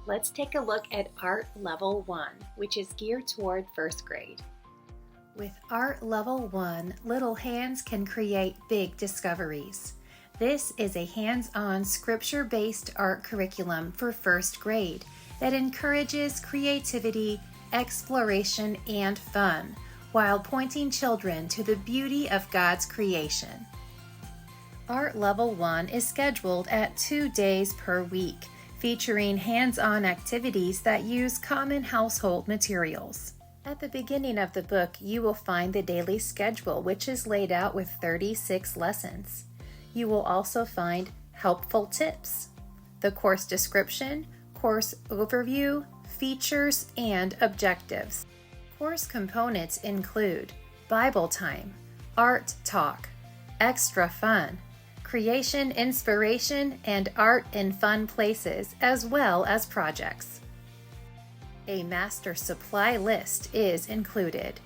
Let's take a look at Art Level 1, which is geared toward first grade. With Art Level 1, little hands can create big discoveries. This is a hands-on scripture-based art curriculum for first grade that encourages creativity, exploration, and fun, while pointing children to the beauty of God's creation. Art Level 1 is scheduled at 2 days per week, featuring hands-on activities that use common household materials. At the beginning of the book, you will find the daily schedule, which is laid out with 36 lessons. You will also find helpful tips, the course description, course overview, features, and objectives. Course components include Bible time, art talk, extra fun, creation inspiration, and art in fun places, as well as projects. A master supply list is included.